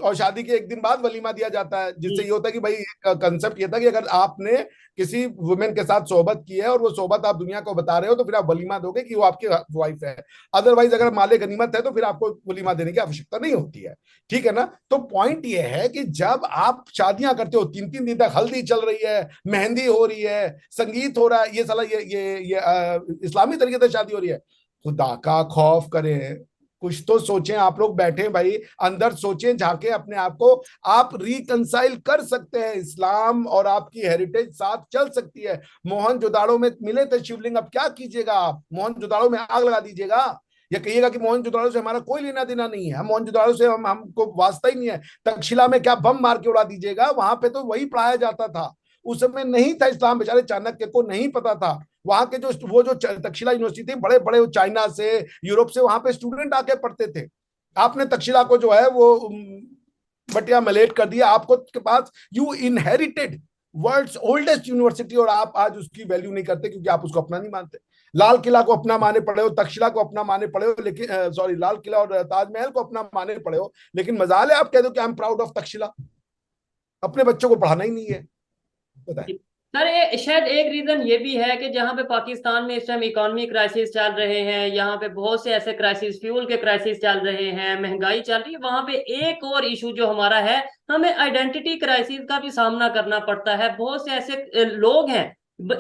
और शादी के एक दिन बाद वलीमा दिया जाता है, जिससे जी ये होता है कि भाई कंसेप्ट ये था कि अगर आपने किसी वुमेन के साथ सोहबत की है और वो सोहबत आप दुनिया को बता रहे हो, तो फिर आप वलीमा दोगे कि वो आपकी वाइफ है। अदरवाइज अगर माले गनीमत है तो फिर आपको वलीमा देने की आवश्यकता नहीं होती है। ठीक है ना। तो पॉइंट ये है कि जब आप शादियां करते हो, 3-3 दिन तक हल्दी चल रही है, मेहंदी हो रही है, संगीत हो रहा है, ये साला ये इस्लामी तरीके से शादी हो रही है। खुदा का खौफ करें, कुछ तो सोचें। आप लोग बैठे भाई, अंदर सोचें, झांके अपने आप को। आप रिकंसाइल कर सकते हैं, इस्लाम और आपकी हेरिटेज साथ चल सकती है। मोहनजोदाड़ो में मिले थे शिवलिंग, अब क्या कीजिएगा आप? मोहनजोदाड़ो में आग लगा दीजिएगा या कहिएगा कि मोहनजोदाड़ो से हमारा कोई लेना देना नहीं है, हम मोहनजोदाड़ो से हमको वास्ता ही नहीं है। तक्षशिला में क्या बम मार के उड़ा दीजिएगा? वहां पे तो वही पढ़ाया जाता था। उस समय नहीं था इस्लाम, बेचारे चाणक्य को नहीं पता था। वहां के जो वो जो तक्षशिला यूनिवर्सिटी थी, बड़े बड़े चाइना से, यूरोप से वहां पे स्टूडेंट आके पढ़ते थे। आपने तक्षशिला को जो है वो बटिया मलेट कर दिया। आपको के पास you inherited world's oldest university, और आप आज उसकी वैल्यू नहीं करते क्योंकि आप उसको अपना नहीं मानते। लाल किला को अपना माने पड़े हो, तक्षशिला को अपना माने पड़े हो, लेकिन सॉरी, लाल किला और ताजमहल को अपना माने पड़े हो, लेकिन मजाल है आप कह दो कि I am proud of Takshashila. अपने बच्चों को पढ़ाना ही नहीं है। बताएं। सर, ये शायद एक रीजन ये भी है कि जहां पे पाकिस्तान में इस टाइम इकोनॉमी क्राइसिस चल रहे हैं, यहाँ पे बहुत से ऐसे क्राइसिस, फ्यूल के क्राइसिस चल रहे हैं, महंगाई चल रही है, वहां पे एक और इशू जो हमारा है, हमें आइडेंटिटी क्राइसिस का भी सामना करना पड़ता है। बहुत से ऐसे लोग हैं,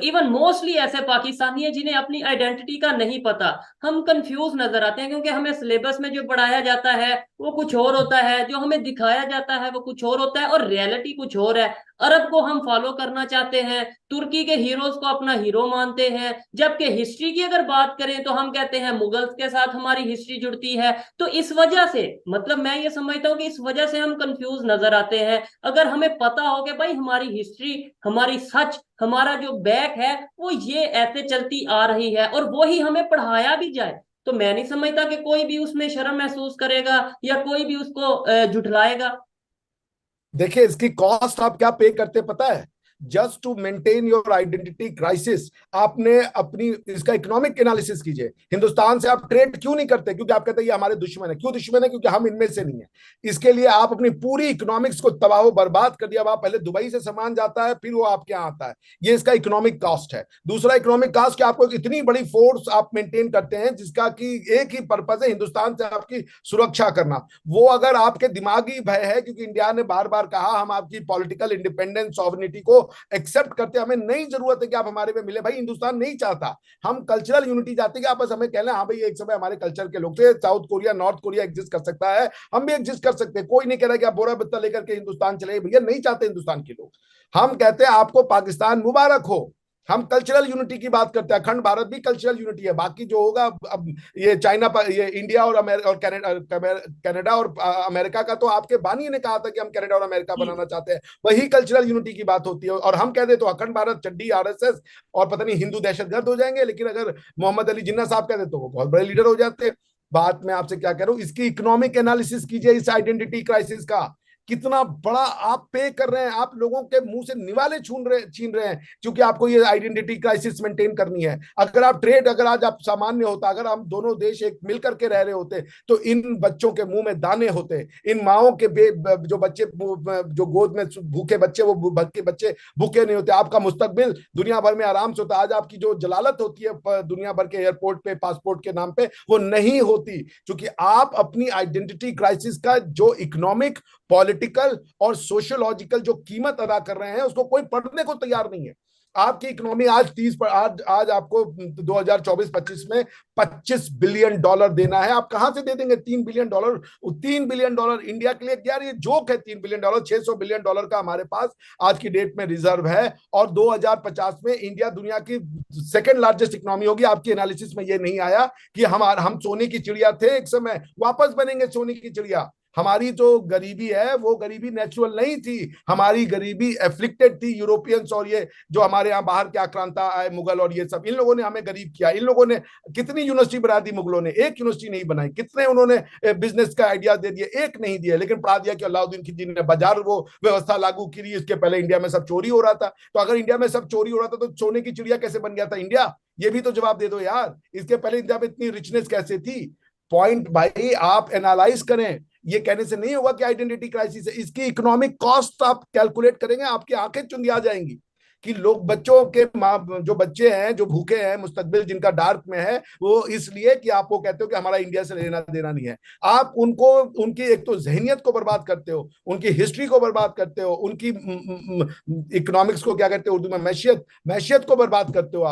इवन मोस्टली ऐसे पाकिस्तानी है जिन्हें अपनी आइडेंटिटी का नहीं पता। हम कंफ्यूज नजर आते हैं क्योंकि हमें सिलेबस में जो पढ़ाया जाता है वो कुछ और होता है, जो हमें दिखाया जाता है वो कुछ और होता है, और रियलिटी कुछ और है। अरब को हम फॉलो करना चाहते हैं, तुर्की के हीरोज को अपना हीरो मानते हैं, जबकि हिस्ट्री की अगर बात करें तो हम कहते हैं मुगल्स के साथ हमारी हिस्ट्री जुड़ती है। तो इस वजह से, मतलब मैं ये समझता हूँ कि इस वजह से हम कंफ्यूज नजर आते हैं। अगर हमें पता हो कि भाई हमारी हिस्ट्री, हमारी सच, हमारा जो बैक है वो ये ऐसे चलती आ रही है, और वो ही हमें पढ़ाया भी जाए, तो मैं नहीं समझता कि कोई भी उसमें शर्म महसूस करेगा या कोई भी उसको झुठलाएगा। देखिए, इसकी कॉस्ट आप क्या पे करते पता है? Just to maintain your identity crisis, आपने अपनी, इसका इकोनॉमिक एनालिसिस कीजिए। हिंदुस्तान से आप ट्रेड क्यों नहीं करते? क्योंकि आप कहते हैं ये हमारे दुश्मन है। क्यों दुश्मन है? क्योंकि हम इनमें से नहीं है। इसके लिए आप अपनी पूरी इकोनॉमिक्स को तबाह बर्बाद कर दिया। आप पहले दुबई से सामान जाता है, फिर वो आपके यहाँ आता है। ये इसका इकोनॉमिक कॉस्ट है। दूसरा इकोनॉमिक कॉस्ट, कि आपको इतनी बड़ी फोर्स आप मेंटेन करते हैं जिसका कि एक ही पर्पज है, हिंदुस्तान से आपकी सुरक्षा करना। वो अगर आपके दिमागी भय है, क्योंकि इंडिया ने बार बार कहा हम आपकी पॉलिटिकल इंडिपेंडेंस, सॉवरेनिटी को एक्सेप्ट करते, हमें नहीं जरूरत है कि आप हमारे में मिले। भाई हिंदुस्तान नहीं चाहता, हम कल्चरल यूनिटी चाहते हैं कि आप बस हमें कह लें हाँ भाई एक समय हमारे कल्चर के लोग थे। South Korea, north Korea exist कर सकता है, हम भी एग्जिस्ट कर सकते हैं। कोई नहीं कह रहा कि आप बोरा बत्ता लेकर के हिंदुस्तान चले, भैया नहीं चाहते हिंदुस्तान के लोग। हम कहते हैं आपको पाकिस्तान मुबारक हो। हम कल्चरल यूनिटी की बात करते हैं, अखंड भारत भी कल्चरल यूनिटी है। बाकी जो होगा अब ये चाइना पर, ये इंडिया और अमेरिका और कनाडा और अमेरिका का, तो आपके बानी ने कहा था कि हम कनाडा और अमेरिका बनाना चाहते हैं, वही कल्चरल यूनिटी की बात होती है। और हम कह दे तो अखंड भारत, चड्डी, आरएसएस और पता नहीं हिंदू दहशतगर्द हो जाएंगे। लेकिन अगर मोहम्मद अली जिन्ना साहब कह दे तो वो बहुत बड़े लीडर हो जाते हैं। बात मैं आपसे क्या कह रहा हूं, इसकी इकोनॉमिक एनालिसिस कीजिए इस आइडेंटिटी क्राइसिस का। कितना बड़ा आप पे कर रहे हैं, आप लोगों के मुंह से निवाले छीन रहे हैं, क्योंकि आपको ये आइडेंटिटी क्राइसिस मेंटेन करनी है। अगर आप ट्रेड, अगर आज आप सामान्य होता, अगर हम दोनों देश एक मिल करके रह रहे होते, तो इन बच्चों के मुंह में दाने होते। इन माओ के जो बच्चे, जो गोद में भूखे बच्चे, वो बच्चे भूखे नहीं होते। आपका मुस्तकबिल दुनिया भर में आराम से होता। आज आपकी जो जलालत होती है दुनिया भर के एयरपोर्ट पे, पासपोर्ट के नाम पे, वो नहीं होती, क्योंकि आप अपनी आइडेंटिटी क्राइसिस का जो इकोनॉमिक, पॉलिटिकल और सोशियोलॉजिकल जो कीमत अदा कर रहे हैं उसको कोई पढ़ने को तैयार नहीं है। आपकी इकोनॉमी आज 30 पर आज आपको 2024-25 में $25 बिलियन देना है। आप कहां से दे देंगे $3 बिलियन? $3 बिलियन इंडिया के लिए यार ये जोक है। $3 बिलियन, $600 बिलियन का हमारे पास आज की डेट में रिजर्व है, और 2050 में इंडिया दुनिया की सेकेंड लार्जेस्ट इकोनॉमी होगी। आपकी एनालिसिस में ये नहीं आया कि हम सोने की चिड़िया थे एक समय, वापस बनेंगे सोने की चिड़िया। हमारी जो गरीबी है वो गरीबी नेचुरल नहीं थी, हमारी गरीबी एफ्लिक्टेड थी। यूरोपियंस और ये जो हमारे यहाँ बाहर के आक्रांता आए, मुगल और ये सब, इन लोगों ने हमें गरीब किया। इन लोगों ने कितनी यूनिवर्सिटी बना दी मुगलों ने? एक यूनिवर्सिटी नहीं बनाई। कितने उन्होंने बिजनेस का आइडिया दे दिए? एक नहीं दिया। लेकिन पढ़ा दिया कि अलाउद्दीन खिलजी ने बाजार वो व्यवस्था लागू की। इसके पहले इंडिया में सब चोरी हो रहा था। तो अगर इंडिया में सब चोरी हो रहा था तो सोने की चिड़िया कैसे बन गया था इंडिया? ये भी तो जवाब दे दो यार। इसके पहले इंडिया में इतनी रिचनेस कैसे थी? पॉइंट भाई आप एनालाइज करें। ये कहने से नहीं होगा कि आइडेंटिटी क्राइसिस है। इसकी इकोनॉमिक कॉस्ट आप कैलकुलेट करेंगे, आपकी आंखें चुंधिया जाएंगी कि लोग, बच्चों के जो बच्चे हैं जो भूखे हैं, मुस्तकबिल जिनका डार्क में है, वो इसलिए कि आप वो कहते हो कि हमारा इंडिया से लेना देना नहीं है। आप उनको, उनकी एक तो जहनियत को बर्बाद करते हो, उनकी हिस्ट्री को बर्बाद करते हो, उनकी इकोनॉमिक्स को क्या कहते हो उर्दू में, मैशियत, मैशियत को बर्बाद करते हो।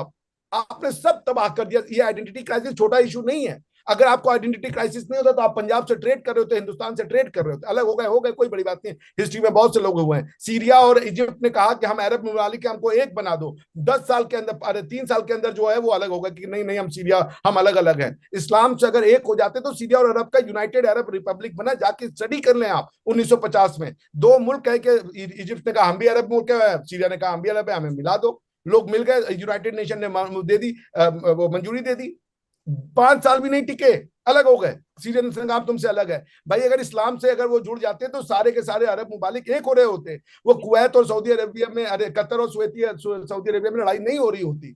आपने सब तबाह कर दिया। ये आइडेंटिटी क्राइसिस छोटा इशू नहीं है। अगर आपको आइडेंटिटी क्राइसिस नहीं होता तो आप पंजाब से ट्रेड कर रहे होते, हिंदुस्तान से ट्रेड कर रहे होते। अलग हो गए, कोई बड़ी बात नहीं। हिस्ट्री में बहुत से लोग हुए हैं। सीरिया और इजिप्ट ने कहा कि हम अरब ममालिक के, हमको एक बना दो। 10 साल के अंदर, अरे 3 साल के अंदर जो है वो अलग होगा कि नहीं नहीं हम सीरिया, हम अलग अलग हैं। इस्लाम से अगर एक हो जाते तो सीरिया और अरब का यूनाइटेड अरब रिपब्लिक बना। जाके स्टडी कर लें आप। 1950 में दो मुल्क है कि इजिप्ट ने कहा हम भी अरब मुल्क है, सीरिया ने कहा हम भी अरब है, हमें मिला दो। लोग मिल गए, यूनाइटेड नेशन ने दे दी, वो मंजूरी दे दी। 5 साल भी नहीं टिके, अलग हो गए। सीरिया ने कहा तुमसे अलग है। भाई अगर इस्लाम से अगर वो जुड़ जाते तो सारे के सारे अरब मुमालिक एक हो रहे होते। वो कुवैत और सऊदी अरेबिया में, अरे कतर और सऊदी अरेबिया में लड़ाई नहीं हो रही होती।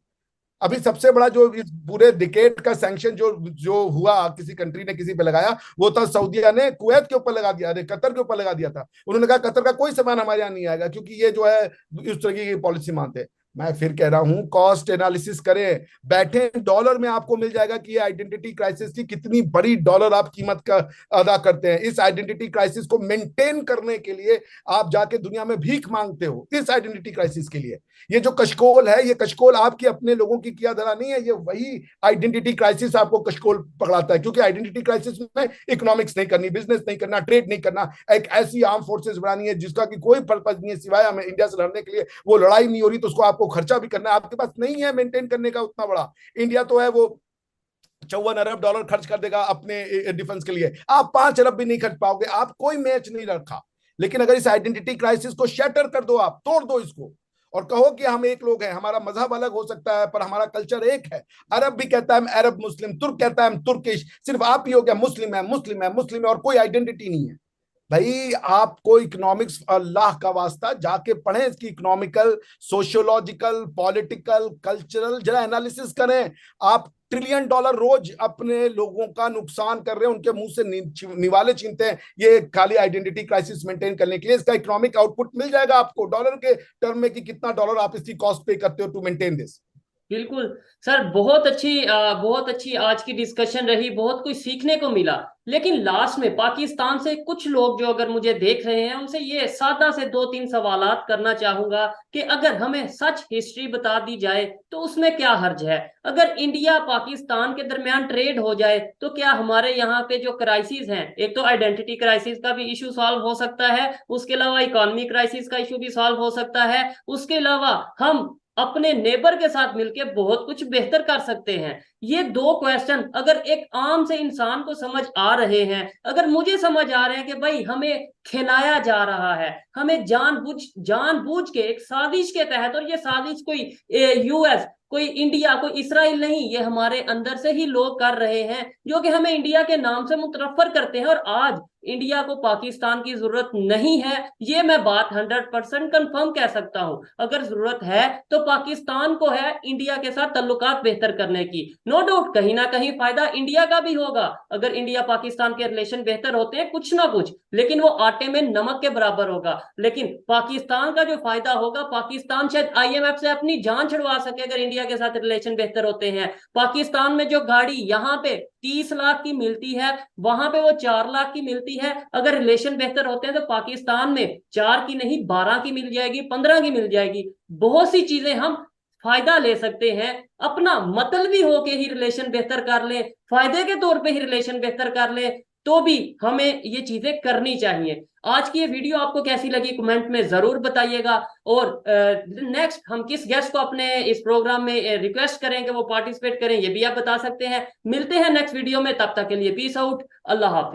अभी सबसे बड़ा जो इस पूरे डिकेड का सैंक्शन जो जो हुआ, किसी कंट्री ने किसी पे लगाया, वो था सऊदीया ने कुवैत के ऊपर लगा दिया, अरे कतर के ऊपर लगा दिया था। उन्होंने कहा कतर का कोई सामान हमारे यहाँ नहीं आएगा क्योंकि ये जो है इस तरह की पॉलिसी मानते हैं। मैं फिर कह रहा हूं कॉस्ट एनालिसिस करें, बैठे डॉलर में आपको मिल जाएगा कि ये आइडेंटिटी क्राइसिस की कितनी बड़ी डॉलर आप कीमत का अदा करते हैं। इस आइडेंटिटी क्राइसिस को मेंटेन करने के लिए आप जाके दुनिया में भीख मांगते हो, इस आइडेंटिटी क्राइसिस के लिए। ये जो कशकोल है, ये कशकोल आपकी अपने लोगों की किया धरा नहीं है, ये वही आइडेंटिटी क्राइसिस आपको कशकोल पकड़ाता है। क्योंकि आइडेंटिटी क्राइसिस में इकोनॉमिक्स नहीं करनी, बिजनेस नहीं करना, ट्रेड नहीं करना, एक ऐसी आर्म फोर्सेस बनानी है जिसका कि कोई पर्पज नहीं है सिवाय हमें इंडिया से लड़ने के लिए। वो लड़ाई नहीं हो रही तो उसको आपको खर्चा भी करना है, आपके पास नहीं है मेंटेन करने का उतना बड़ा। इंडिया तो है वो 54 अरब डॉलर खर्च कर देगा अपने डिफेंस के लिए, आप 5 अरब भी नहीं खर्च पाओगे। आप कोई मैच नहीं रखा। लेकिन अगर इस आइडेंटिटी क्राइसिस को शटर कर दो, आप तोड़ दो इसको, और कहो कि हम एक लोग हैं, हमारा मजहब अलग हो सकता है पर हमारा कल्चर एक है। अरब भी कहता है अरब मुस्लिम, तुर्क कहता है तुर्किश, सिर्फ आप ही हो गया मुस्लिम है, मुस्लिम है, मुस्लिम है, और कोई आइडेंटिटी नहीं है। भाई आपको इकोनॉमिक्स, अल्लाह का वास्ता जाके पढ़ें इसकी इकोनॉमिकल, सोशियोलॉजिकल, पॉलिटिकल, कल्चरल जरा एनालिसिस करें। आप $1 ट्रिलियन रोज अपने लोगों का नुकसान कर रहे हैं, उनके मुंह से निवाले छीनते हैं ये खाली आइडेंटिटी क्राइसिस मेंटेन करने के लिए। इसका इकोनॉमिक आउटपुट मिल जाएगा आपको डॉलर के टर्म में कि कितना डॉलर आप इसकी कॉस्ट पे करते हो टू मेंटेन दिस। बिल्कुल सर, बहुत अच्छी आज की डिस्कशन रही, बहुत कुछ सीखने को मिला। लेकिन लास्ट में पाकिस्तान से कुछ लोग जो अगर मुझे देख रहे हैं, उनसे ये सादा से 2-3 सवालात करना चाहूंगा कि अगर हमें सच हिस्ट्री बता दी जाए तो उसमें क्या हर्ज है? अगर इंडिया पाकिस्तान के दरमियान ट्रेड हो जाए तो क्या हमारे यहाँ पे जो क्राइसिस हैं, एक तो आइडेंटिटी क्राइसिस का भी इशू सॉल्व हो सकता है, उसके अलावा इकोनॉमी क्राइसिस का इशू भी सॉल्व हो सकता है, उसके अलावा हम अपने नेबर के साथ मिलकर बहुत कुछ बेहतर कर सकते हैं। ये 2 क्वेश्चन अगर एक आम से इंसान को समझ आ रहे हैं, अगर मुझे समझ आ रहे हैं कि भाई हमें खिलाया जा रहा है, हमें जानबूझ के एक साजिश के तहत, और ये साजिश कोई यूएस, कोई इंडिया, कोई इसराइल नहीं, ये हमारे अंदर से ही लोग कर रहे हैं जो कि हमें इंडिया के नाम से मुतरफर करते हैं। और आज इंडिया को पाकिस्तान की जरूरत नहीं है, ये मैं बात 100% कंफर्म कह सकता हूं। अगर जरूरत है तो पाकिस्तान को है इंडिया के साथ तल्लुकात बेहतर करने की। नो डाउट कहीं ना कहीं फायदा इंडिया का भी होगा अगर इंडिया पाकिस्तान के रिलेशन बेहतर होते हैं कुछ ना कुछ, लेकिन वो आटे में नमक के बराबर होगा। लेकिन पाकिस्तान का जो फायदा होगा, पाकिस्तान शायद IMF से अपनी जान छुड़वा सके अगर इंडिया के साथ रिलेशन बेहतर होते हैं। पाकिस्तान में जो गाड़ी यहाँ पे 30 लाख की मिलती है, वहां पे वो 4 लाख की मिलती है। अगर रिलेशन बेहतर होते हैं तो पाकिस्तान में 4 की नहीं 12 की मिल जाएगी, 15 की मिल जाएगी। बहुत सी चीजें हम फायदा ले सकते हैं, अपना मतलबी होके ही रिलेशन बेहतर कर ले, फायदे के तौर पे ही रिलेशन बेहतर कर ले, तो भी हमें ये चीजें करनी चाहिए। आज की ये वीडियो आपको कैसी लगी कमेंट में जरूर बताइएगा। और नेक्स्ट हम किस गेस्ट को अपने इस प्रोग्राम में रिक्वेस्ट करें कि वो पार्टिसिपेट करें, ये भी आप बता सकते हैं। मिलते हैं नेक्स्ट वीडियो में, तब तक के लिए पीस आउट, अल्लाह हाफिज।